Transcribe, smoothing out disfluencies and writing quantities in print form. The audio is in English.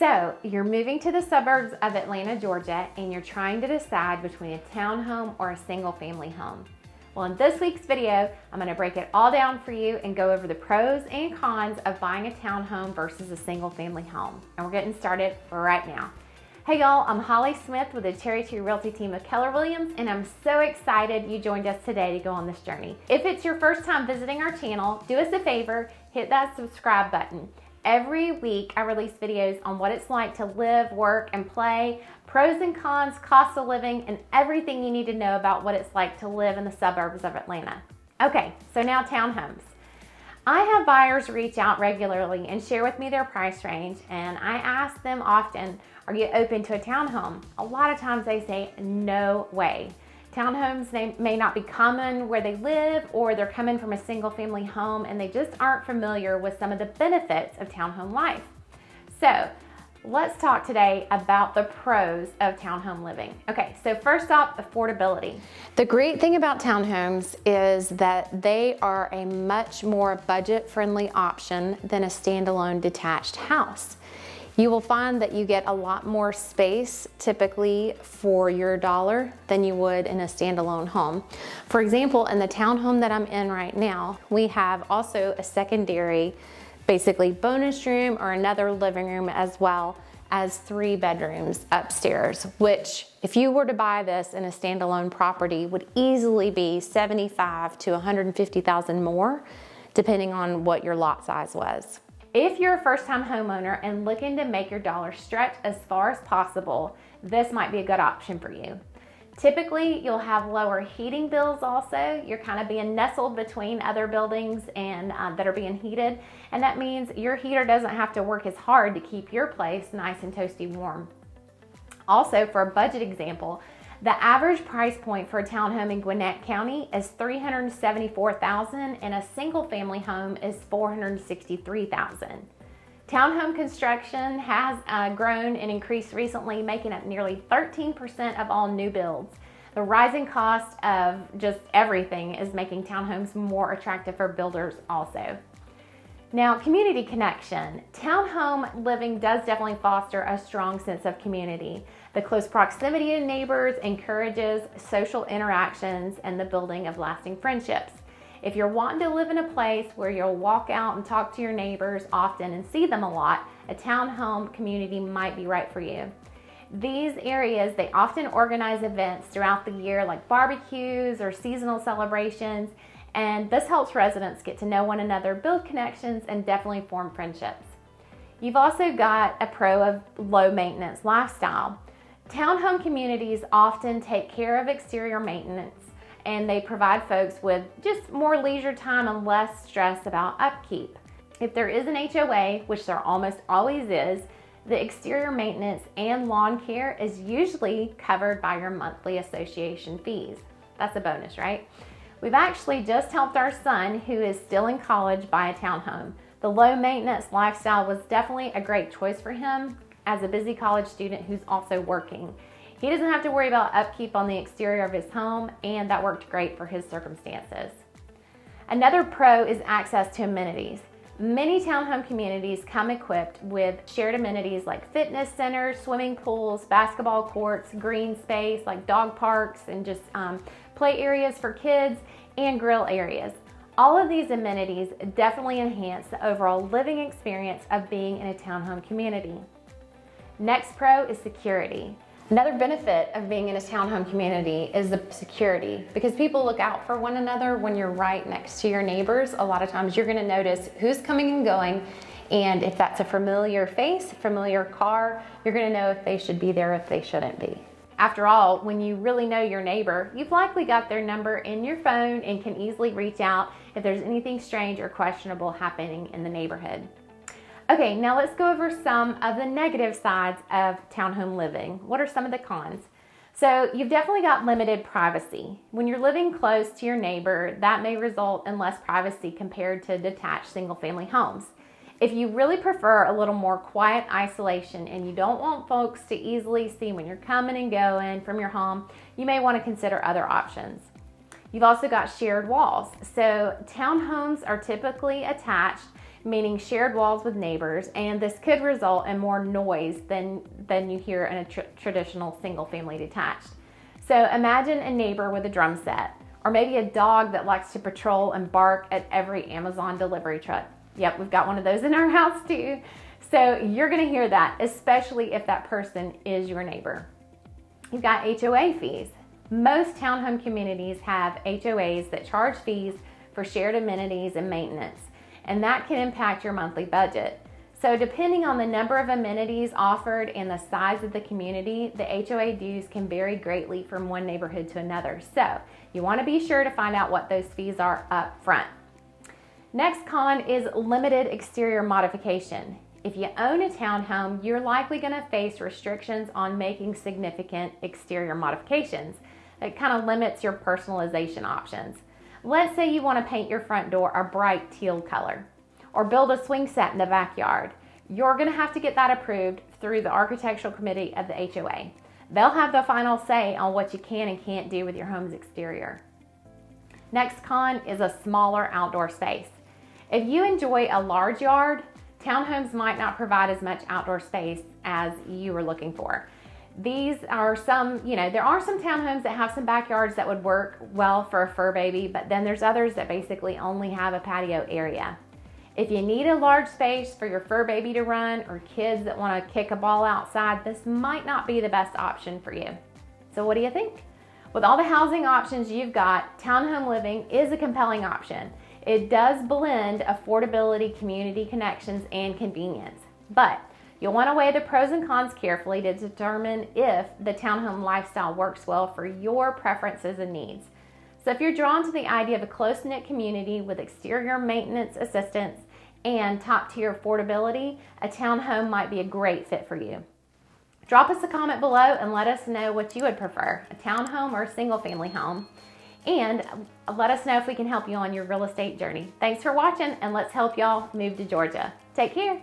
So you're moving to the suburbs of Atlanta, Georgia, and you're trying to decide between a townhome or a single family home. Well, in this week's video, I'm gonna break it all down for you and go over the pros and cons of buying a townhome versus a single family home. And we're getting started right now. Hey y'all, I'm Holly Smith with the Cherry Tree Realty team of Keller Williams, and I'm so excited you joined us today to go on this journey. If it's your first time visiting our channel, do us a favor, hit that subscribe button. Every week I release videos on what it's like to live, work, and play, pros and cons, cost of living, and everything you need to know about what it's like to live in the suburbs of Atlanta. Okay, so now townhomes. I have buyers reach out regularly and share with me their price range, and I ask them often, are you open to a townhome? A lot of times they say, no way. Townhomes, they may not be common where they live, or they're coming from a single family home and they just aren't familiar with some of the benefits of townhome life. So let's talk today about the pros of townhome living. Okay, so first off, affordability. The great thing about townhomes is that they are a much more budget-friendly option than a standalone detached house. You will find that you get a lot more space typically for your dollar than you would in a standalone home. For example, in the townhome that I'm in right now, we have also a secondary, basically bonus room or another living room, as well as 3 bedrooms upstairs, which if you were to buy this in a standalone property would easily be $75,000 to $150,000 more, depending on what your lot size was. If you're a first-time homeowner and looking to make your dollar stretch as far as possible, this might be a good option for you. Typically, you'll have lower heating bills also. You're kind of being nestled between other buildings and that are being heated, and that means your heater doesn't have to work as hard to keep your place nice and toasty warm. Also, for a budget example, the average price point for a townhome in Gwinnett County is $374,000 and a single family home is $463,000. Townhome construction has grown and increased recently, making up nearly 13% of all new builds. The rising cost of just everything is making townhomes more attractive for builders also. Now, community connection. Townhome living does definitely foster a strong sense of community. The close proximity to neighbors encourages social interactions and the building of lasting friendships. If you're wanting to live in a place where you'll walk out and talk to your neighbors often and see them a lot, a townhome community might be right for you. These areas, they often organize events throughout the year like barbecues or seasonal celebrations, and this helps residents get to know one another, build connections, and definitely form friendships. You've also got a pro of low maintenance lifestyle. Townhome communities often take care of exterior maintenance, and they provide folks with just more leisure time and less stress about upkeep. If there is an HOA, which there almost always is, the exterior maintenance and lawn care is usually covered by your monthly association fees. That's a bonus, right? We've actually just helped our son, who is still in college, buy a townhome. The low maintenance lifestyle was definitely a great choice for him as a busy college student who's also working. He doesn't have to worry about upkeep on the exterior of his home, and that worked great for his circumstances. Another pro is access to amenities. Many townhome communities come equipped with shared amenities like fitness centers, swimming pools, basketball courts, green space like dog parks, and just play areas for kids and grill areas. All of these amenities definitely enhance the overall living experience of being in a townhome community. Next pro is security. Another benefit of being in a townhome community is the security, because people look out for one another when you're right next to your neighbors. A lot of times you're gonna notice who's coming and going, and if that's a familiar face, familiar car, you're gonna know if they should be there, if they shouldn't be. After all, when you really know your neighbor, you've likely got their number in your phone and can easily reach out if there's anything strange or questionable happening in the neighborhood. Okay, now let's go over some of the negative sides of townhome living. What are some of the cons? So you've definitely got limited privacy. When you're living close to your neighbor, that may result in less privacy compared to detached single-family homes. If you really prefer a little more quiet isolation and you don't want folks to easily see when you're coming and going from your home, you may want to consider other options. You've also got shared walls. So townhomes are typically attached meaning shared walls with neighbors, and this could result in more noise than you hear in a traditional single-family detached. So imagine a neighbor with a drum set, or maybe a dog that likes to patrol and bark at every Amazon delivery truck. Yep, we've got one of those in our house too. So you're gonna hear that, especially if that person is your neighbor. You've got HOA fees. Most townhome communities have HOAs that charge fees for shared amenities and maintenance, and that can impact your monthly budget. So depending on the number of amenities offered and the size of the community, the HOA dues can vary greatly from one neighborhood to another. So you want to be sure to find out what those fees are up front. Next con is limited exterior modification. If you own a townhome, you're likely going to face restrictions on making significant exterior modifications. It kind of limits your personalization options. Let's say you want to paint your front door a bright teal color, or build a swing set in the backyard. You're going to have to get that approved through the architectural committee of the HOA. They'll have the final say on what you can and can't do with your home's exterior. Next con is a smaller outdoor space. If you enjoy a large yard, townhomes might not provide as much outdoor space as you were looking for. These are some, there are some townhomes that have some backyards that would work well for a fur baby, but then there's others that basically only have a patio area. If you need a large space for your fur baby to run, or kids that want to kick a ball outside, this might not be the best option for you. So what do you think? With all the housing options you've got, townhome living is a compelling option. It does blend affordability, community connections, and convenience. But you'll want to weigh the pros and cons carefully to determine if the townhome lifestyle works well for your preferences and needs. So if you're drawn to the idea of a close-knit community with exterior maintenance assistance and top-tier affordability, a townhome might be a great fit for you. Drop us a comment below and let us know what you would prefer, a townhome or a single-family home. And let us know if we can help you on your real estate journey. Thanks for watching, and let's help y'all move to Georgia. Take care.